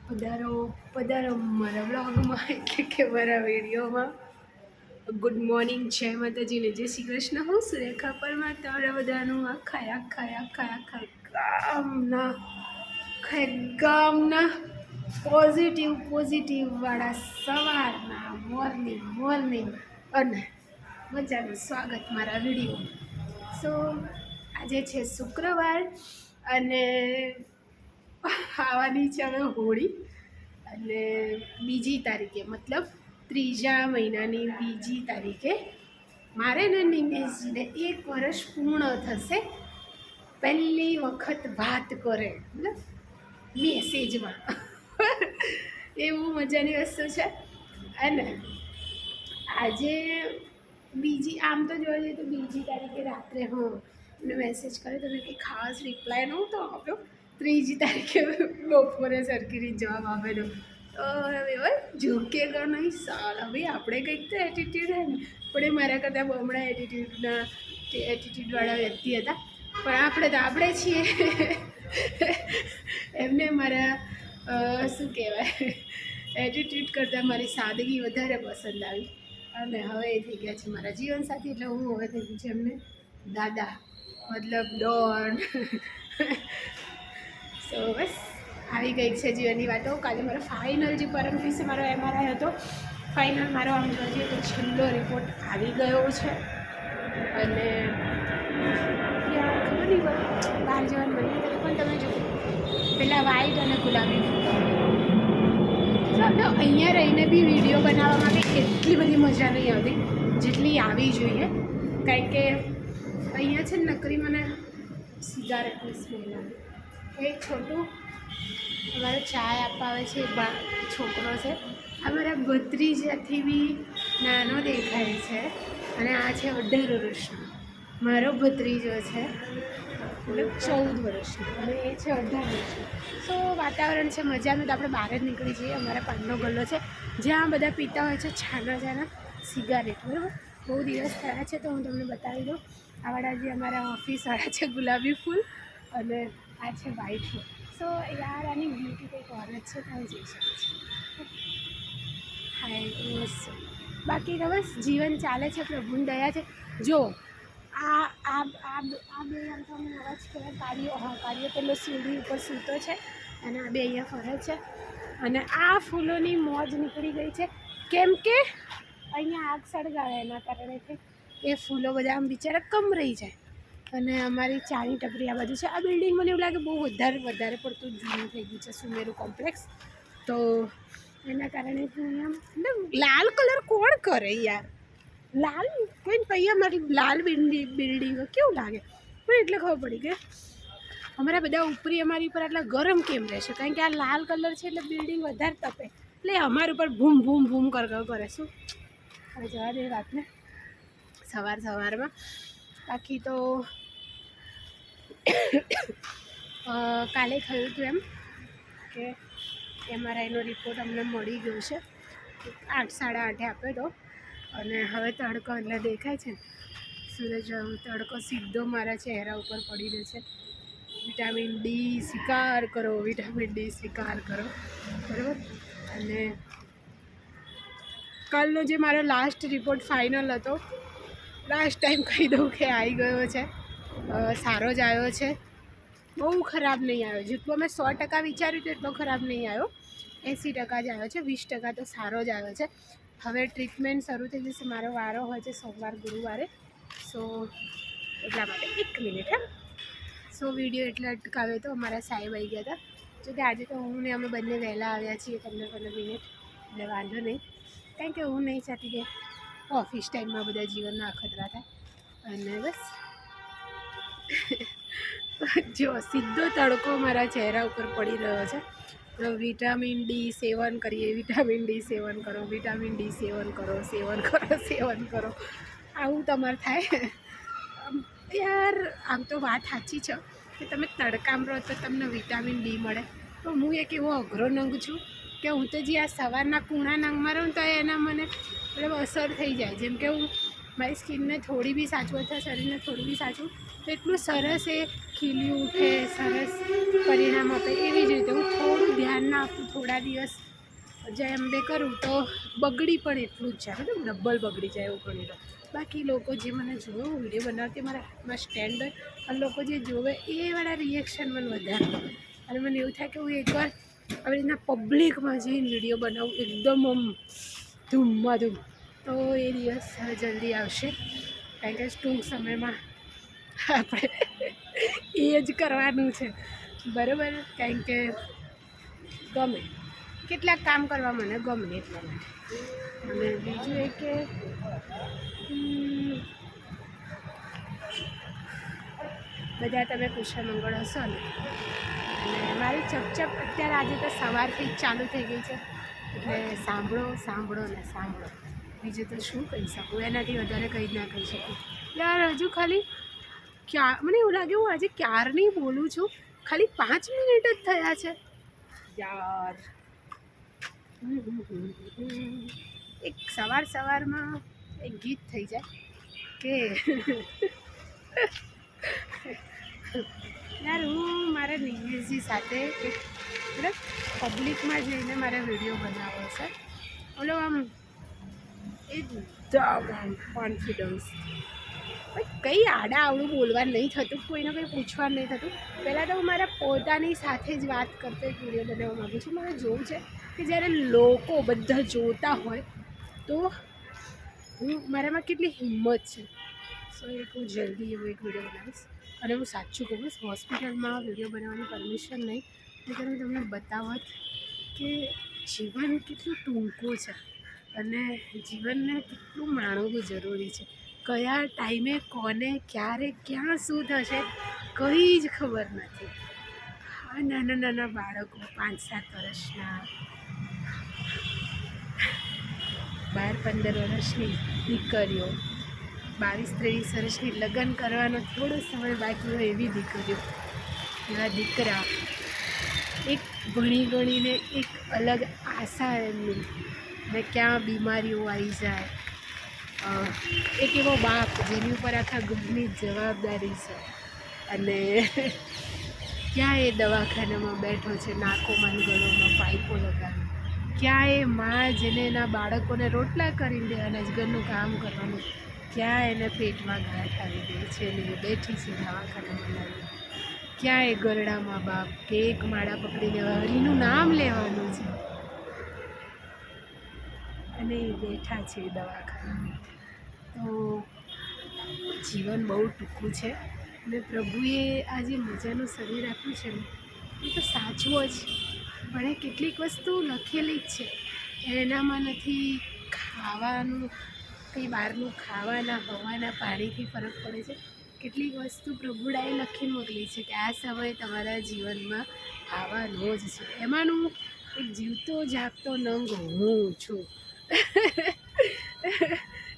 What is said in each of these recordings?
પધારો પધારો મારા બ્લોગમાં એટલે કે મારા વિડીયોમાં. ગુડ મોર્નિંગ, જય માતાજીને જય શ્રી કૃષ્ણ. હું સુરેખા પરમાર તમારા બધાનું આખા ગામના પોઝિટિવ વાળા સવારના મોર્નિંગ અને મજાનું સ્વાગત મારા વિડીયો. સો આજે છે શુક્રવાર અને આવવાની છે હવે હોળી, અને બીજી તારીખે મતલબ ત્રીજા મહિનાની બીજી તારીખે મારે ને નિમેશજીને 1 વર્ષ પૂર્ણ થશે. પહેલી વખત વાત કરે મતલબ મેસેજમાં એવું મજાની વસ્તુ છે. અને આજે બીજી, આમ તો જોવા જઈએ તો બીજી તારીખે રાત્રે મને મેસેજ કરે તો મેં કંઈ ખાસ રિપ્લાય નહોતો આપ્યો. ત્રીજી તારીખે બપોરે સરખી રીતે જવાબ આપેલો. તો હવે ઝૂકેગા નહીં સાલા ભાઈ, આપણે કંઈક તો એટીટ્યૂડ હે ને. પણ એ મારા કરતાં બમણા એટીટ્યૂડવાળા વ્યક્તિ હતા, પણ આપણે તો આપણે છીએ. એમને મારા શું કહેવાય, એટીટ્યૂડ કરતાં મારી સાદગી વધારે પસંદ આવી, અને હવે એ થઈ ગયા છે મારા જીવનસાથી. એટલે હું હવે થઈ ગઈ છે એમને દાદા, મતલબ ડોન. સો બસ આવી ગઈ છે જીવનની વાતો. કાલે મારો ફાઇનલ, જે પરમ દિવસે મારો MRI હતો, ફાઇનલ મારો આમ જોઈએ તો છેલ્લો રિપોર્ટ આવી ગયો છે. અને ખબર નહીં બહાર જવાનું બની ગયું, પણ તમે જુઓ પેલા વ્હાઈટ અને ગુલાબી ફૂલો. અહીંયા રહીને બી વિડીયો બનાવવામાં બી એટલી બધી મજા નહીં આવતી જેટલી આવી જોઈએ, કારણ કે અહીંયા છે નકરી મને સિગારેટની સ્મેલ આવે. એક છોટું અમારે ચાય આપવા આવે છે, છોકરો છે. અમારા ભત્રીજાથી બી નાનો દેખાય છે, અને આ છે 18 વર્ષનો. મારો ભત્રીજો છે મતલબ 14 વર્ષનો, અને એ છે 18 વર્ષનો. સો વાતાવરણ છે મજાનું, તો આપણે બહાર જ નીકળી જઈએ. અમારા પાનનો ગલ્લો છે જ્યાં બધા પીતા હોય છે છાના સિગારેટ, બરાબર. બહુ દિવસ થયા છે તો હું તમને બતાવી દઉં. આવાળા જે અમારા ઓફિસવાળા છે ગુલાબી ફૂલ, અને આ છે વ્હાઈટ ફૂલ. સો યાર આની બ્યુટી કંઈક ઓર જ છે, તમે જઈ શકો છો. હાય બસ, બાકી તો બસ જીવન ચાલે છે, પ્રભુની દયા છે. જો આ આ આ આ બે આમ તો અમને અવાજ કહેવાય કાર્યો પેલો સીડી ઉપર સૂતો છે, અને આ બે અહીંયા ફરે છે. અને આ ફૂલોની મોજ નીકળી ગઈ છે, કેમ કે અહીંયા આગ સળગાવે એના કારણેથી એ ફૂલો બધા આમ બિચારા કમ રહી જાય. અને અમારી ચાની ટપરી આ બાજુ છે. આ બિલ્ડિંગ મને એવું લાગે બહુ વધારે પડતું જૂનું થઈ ગયું છે, સુમેરુ કોમ્પ્લેક્સ. તો એના કારણે અહીંયા મતલબ લાલ કલર કોણ કરે યાર, લાલ કોઈ અહીંયા મારી લાલ બિલ્ડિંગો કેવું લાગે. પણ એટલે ખબર પડી કે અમારા બધા ઉપરી અમારી ઉપર આટલા ગરમ કેમ રહેશે, કારણ કે આ લાલ કલર છે એટલે બિલ્ડિંગ વધારે તપે, એટલે અમારી ઉપર ભૂમ કરે શું. હવે જવા દે વાતને સવારમાં. બાકી તો કાલે થયું હતું એમ કે MRIનો રિપોર્ટ અમને મળી ગયો છે. 8, 8:30 આપ્યો હતો, અને હવે તડકો એટલે દેખાય છે સૂરજ, તડકો સીધો મારા ચહેરા ઉપર પડી રહ્યો છે. વિટામિન ડી સ્વીકાર કરો, બરાબર. અને કાલનો જે મારો લાસ્ટ રિપોર્ટ ફાઇનલ હતો, લાસ્ટ ટાઈમ કહી દઉં કે આવી ગયો છે, સારો જ આવ્યો છે. બહુ ખરાબ નહીં આવ્યો, જેટલું અમે 100% વિચાર્યું હતું એટલો ખરાબ નહીં આવ્યો. 80% જ આવ્યો છે, 20% તો સારો જ આવ્યો છે. હવે ટ્રીટમેન્ટ શરૂ થઈ જશે. મારો વારો હોય છે સોમવાર ગુરુવારે. સો એટલા માટે 1 મિનિટ સો વિડીયો એટલે અટકાવ્યો તો અમારા સાહેબ આવી ગયા હતા. જોકે આજે તો હું ને અમે બંને વહેલા આવ્યા છીએ 15 મિનિટ, એટલે વાંધો નહીં, કારણ કે હું નહીં ચાહતી કે ઓફિસ ટાઈમમાં બધા જીવનના અખતરા થાય. અને બસ જો સીધો તડકો મારા ચહેરા ઉપર પડી રહ્યો છે. તો વિટામિન ડી સેવન કરીએ, વિટામિન ડી સેવન કરો. આવું તમારે થાય યાર. આમ તો વાત સાચી છે કે તમે તડકામાં રહો તો તમને વિટામિન ડી મળે, પણ હું એક એવો અઘરો નંગ છું કે હું તો જે આ સવારના કૂણા નંગમાં રહું તો એના મને મતલબ અસર થઈ જાય. જેમ કે હું મારી સ્કિનને થોડી બી સાચવું અથવા શરીરને થોડી બી સાચવું તો એટલું સરસ એ ખીલી ઉઠે, સરસ પરિણામ આપે. એવી જ રીતે હું થોડું ધ્યાન ના આપું, થોડા દિવસ જય અંબે કરું તો બગડી પણ એટલું જ જાય, મતલબ ડબલ બગડી જાય એવું ગણી લો. બાકી લોકો જે મને જોવે, હું વિડીયો બનાવતી મારા હાથમાં સ્ટેન્ડ હોય અને લોકો જે જોવે એ વાળા રિએક્શન મને વધારે ગમે. અને મને એવું થાય કે હું એકવાર આવી રીતના પબ્લિકમાં જઈને વિડીયો બનાવું એકદમ આમ ધૂમમાં. તો એ દિવસ હવે જલ્દી આવશે, કારણ કે ટૂંક સમયમાં આપણે એ જ કરવાનું છે, બરાબર. કારણ કે ગમે કેટલાક કામ કરવા મને ગમે એટલા માટે. અને બીજું એ કે બધા તમે કુશળ મંગળ હશો ને. અને મારી ચપચપ અત્યારે આજે તો સવારથી જ ચાલુ થઈ ગઈ છે, એટલે સાંભળો. બીજું તો શું કહી શકું, એનાથી વધારે કંઈ જ ના કહી શકું યાર. હજુ ખાલી મને એવું લાગે હું આજે ક્યારની બોલું છું, ખાલી 5 મિનિટ જ થયા છે યાર. એક સવારમાં એક ગીત થઈ જાય કે યાર હું મારા નિમેશજી સાથે એક મતલબ પબ્લિકમાં જઈને મારે વિડીયો બનાવવો છે. ઓલો આમ એકદમ આમ કોન્ફિડન્સ, કંઈ આવડું બોલવાનું નહીં થતું, કોઈને કંઈ પૂછવાનું નહીં થતું. પહેલાં તો હું મારા પોતાની સાથે જ વાત કરતો એક વિડીયો બનાવવા માગું છું. મને જોવું છે કે જ્યારે લોકો બધા જોતા હોય તો મારામાં કેટલી હિંમત છે. સો હું જલ્દી એવો એક વિડીયો બનાવીશ. અને હું સાચું કહું, હોસ્પિટલમાં વિડીયો બનાવવાની પરમિશન નહીં, એટલે હું તમને બતાવત કે જીવન કેટલું ટૂંકું છે અને જીવનને કેટલું માણવું જરૂરી છે. કયા ટાઈમે કોને ક્યારે ક્યાં શું થશે કંઈ જ ખબર નથી. આ નાના બાળકો 5-7 વર્ષના, 12-15 વર્ષની દીકરીઓ, 22-23 વર્ષની લગ્ન કરવાનો થોડો સમય બાકી હોય એવી દીકરીઓ, એવા દીકરા, એક ભણીને એક અલગ આશા એમની, ને ક્યાં બીમારીઓ આવી જાય. એક એવો બાપ જેની ઉપર આખા ઘરની જવાબદારી છે અને ક્યાં એ દવાખાનામાં બેઠો છે, નાકોમાં ગળોમાં પાઇપો લગાવી. ક્યાં એ માં જેને એના બાળકોને રોટલા કરીને દે અને ઘરનું કામ કરવાનું, ક્યાં એને પેટમાં ગાંઠ આવી ગઈ છે ને એ બેઠી છે દવાખાનામાં લાવી. ક્યાં એ ગરડામાં બાપ કે એક માળા પકડીને હરીનું નામ લેવાનું છે અને એ બેઠા છે દવાખાનામાં. તો જીવન બહુ ટૂંકું છે અને પ્રભુએ આ જે મજાનું શરીર આપ્યું છે ને એ તો સાચવું જ, પણ એ કેટલીક વસ્તુ લખેલી જ છે. એનામાં નથી ખાવાનું, કંઈ બહારનું ખાવાના હવાના પાણીથી ફરક પડે છે. કેટલીક વસ્તુ પ્રભુડાએ લખી મોકલી છે કે આ સમય તમારા જીવનમાં આવવાનો જ છે. એમાંનું એક જીવતો જાગતો નંગ હું છું.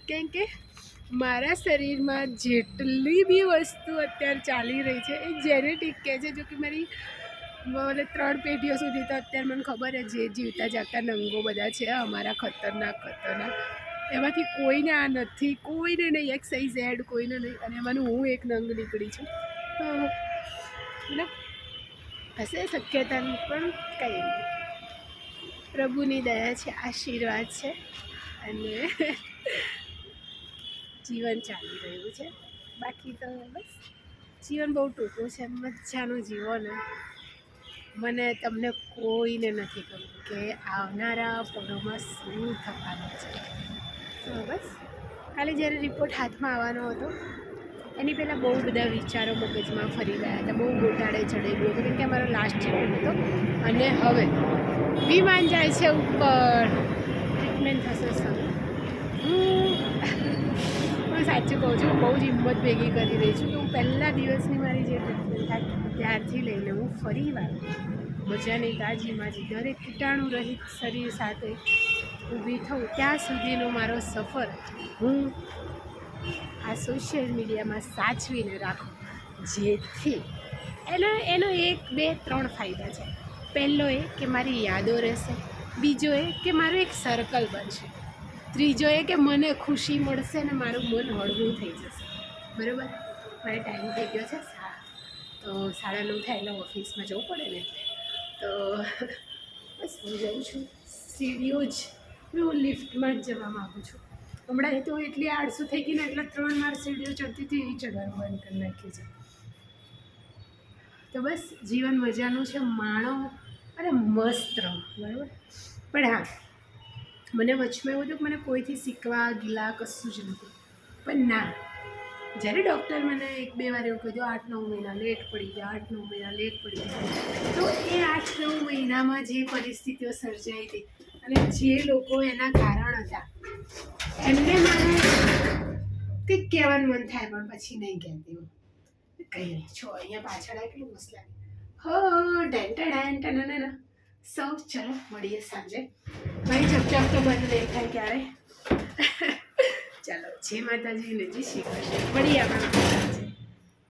કેમ કે મારા શરીરમાં જેટલી બી વસ્તુ અત્યારે ચાલી રહી છે એ જેનેટિક કહે છે. જો કે મારી 3 પેઢીઓ સુધી તો અત્યારે મને ખબર છે જે જીવતા જાગતા નંગો બધા છે અમારા ખતરનાક, એમાંથી કોઈને આ નથી, કોઈને નહીં, XYZ કોઈને નહીં, અને એમાંનું હું એક નંગ નીકળી છું. તો મતલબ હશે શક્યતા પણ કંઈ નહીં, પ્રભુની દયા છે, આશીર્વાદ છે અને જીવન ચાલી રહ્યું છે. બાકી તો બસ જીવન બહુ ટૂંકું છે, મજાનું જીવન. મને તમને કોઈને નથી ખબર કે આવનારા પળોમાં શું થવાનું છે. તો બસ કાલે જ્યારે રિપોર્ટ હાથમાં આવવાનો હતો એની પહેલાં બહુ બધા વિચારો મગજમાં ફરી ગયા હતા, બહુ ગોટાળે ચડેલું હતું, કેમ કે અમારો લાસ્ટ ટ્રીટમેન્ટ હતો અને હવે વિમાન જાય છે ઉપર, ટ્રીટમેન્ટ થશે સર. હું સાચું કહું છું, બહુ જ હિંમત ભેગી કરી રહી છું કે હું પહેલા દિવસની મારી જે ટ્રીટમેન્ટ થાય ત્યારથી લઈને હું ફરી વાર મજાની તાજીમાં દરેક કીટાણુ રહિત શરીર સાથે ઊભી થઉં ત્યાં સુધીનો મારો સફર હું આ સોશિયલ મીડિયામાં સાચવીને રાખું, જેથી એનો 1, 2, 3 ફાયદા છે. પહેલો એ કે મારી યાદો રહેશે, બીજો એ કે મારું એક સર્કલ બનશે, ત્રીજો એ કે મને ખુશી મળશે ને મારું મન હળવું થઈ જશે, બરાબર. મારે ટાઈમ થઈ ગયો છે તો 9:30 થાય એટલે ઓફિસમાં જવું પડે ને તો બસ હું જાઉં છું. સીડીઓ જ હું લિફ્ટમાં જ જવા માગું છું. હમણાં તો એટલી આળસુ થઈ ગઈ ને એટલે 3 વાર સીડીઓ ચડતી હતી, એ ચડવાનું બંધ કરી નાખ્યું છે. તો બસ જીવન મજાનું છે, માણો અને મસ્ત રહો, બરાબર. પણ હા, મને વચમાં એવું હતું કે મને કોઈથી શીખવા ગીલા કશું જ નથી. પણ ના, જ્યારે ડૉક્ટર મને 1-2 વાર એવું કીધું 8-9 મહિના લેટ પડી ગયા, 8-9 મહિના લેટ પડી ગયા, તો એ 8-9 મહિનામાં જે પરિસ્થિતિઓ સર્જાઈ હતી અને જે લોકો એના કારણ હતા એમને મને કંઈક કહેવાનું મન થાય પણ પછી નહીં કહેતી હું. કંઈ નહીં, છો અહીંયા પાછળ કેટલું મસ્ત લાગે. હો ટેન. સૌ ચલો મળીએ સાંજે. મારી ચપચાપ તો બંધ નહીં થાય ક્યારે. ચાલો, જય માતાજી ને જય શ્રી કૃષ્ણ. મળીએ આપણે.